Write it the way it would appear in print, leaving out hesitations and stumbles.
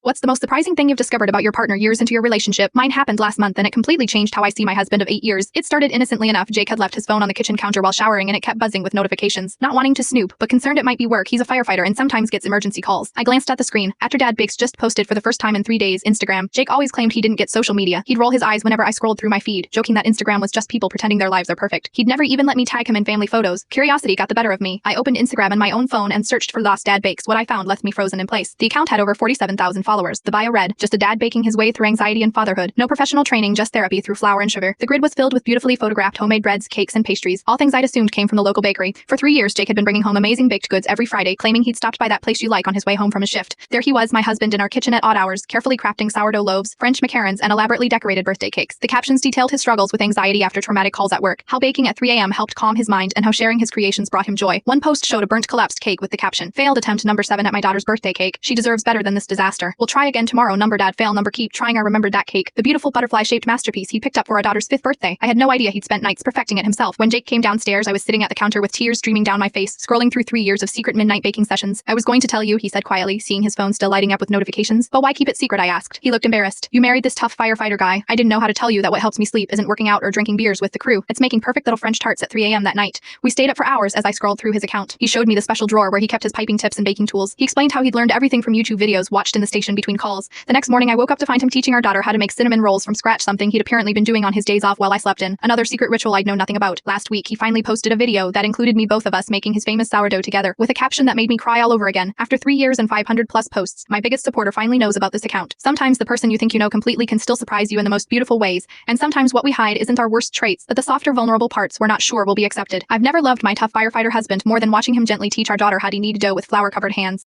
What's the most surprising thing you've discovered about your partner years into your relationship? Mine happened last month and it completely changed how I see my husband of 8 years. It started innocently enough. Jake had left his phone on the kitchen counter while showering and it kept buzzing with notifications. Not wanting to snoop, but concerned it might be work, he's a firefighter and sometimes gets emergency calls. I glanced at the screen. After Dad Bakes just posted for the first time in 3 days Instagram. Jake always claimed he didn't get social media. He'd roll his eyes whenever I scrolled through my feed, joking that Instagram was just people pretending their lives are perfect. He'd never even let me tag him in family photos. Curiosity got the better of me. I opened Instagram on my own phone and searched for Lost Dad Bakes. What I found left me frozen in place. The account had over 47,000 followers. The bio read, just a dad baking his way through anxiety and fatherhood. No professional training, just therapy through flour and sugar. The grid was filled with beautifully photographed homemade breads, cakes, and pastries. All things I'd assumed came from the local bakery. For 3 years, Jake had been bringing home amazing baked goods every Friday, claiming he'd stopped by that place you like on his way home from his shift. There he was, my husband, in our kitchen at odd hours, carefully crafting sourdough loaves, French macarons, and elaborately decorated birthday cakes. The captions detailed his struggles with anxiety after traumatic calls at work, how baking at 3 a.m. helped calm his mind, and how sharing his creations brought him joy. One post showed a burnt, collapsed cake with the caption, "Failed attempt number 7 at my daughter's birthday cake. She deserves better than this disaster. We'll try again tomorrow. Number dad fail number keep trying. I remembered that cake. The beautiful butterfly-shaped masterpiece he picked up for our daughter's 5th birthday. I had no idea he'd spent nights perfecting it himself. When Jake came downstairs, I was sitting at the counter with tears streaming down my face, scrolling through 3 years of secret midnight baking sessions. I was going to tell you, he said quietly, seeing his phone still lighting up with notifications. But why keep it secret, I asked. He looked embarrassed. You married this tough firefighter guy. I didn't know how to tell you that what helps me sleep isn't working out or drinking beers with the crew. It's making perfect little French tarts at 3 a.m. that night. We stayed up for hours as I scrolled through his account. He showed me the special drawer where he kept his piping tips and baking tools. He explained how he'd learned everything from YouTube videos watched in the station between calls. The next morning I woke up to find him teaching our daughter how to make cinnamon rolls from scratch, something he'd apparently been doing on his days off while I slept in. Another secret ritual I'd known nothing about. Last week he finally posted a video that included both of us making his famous sourdough together, with a caption that made me cry all over again. After 3 years and 500+ posts, my biggest supporter finally knows about this account. Sometimes the person you think you know completely can still surprise you in the most beautiful ways, and sometimes what we hide isn't our worst traits, but the softer, vulnerable parts we're not sure will be accepted. I've never loved my tough firefighter husband more than watching him gently teach our daughter how to knead dough with flour-covered hands.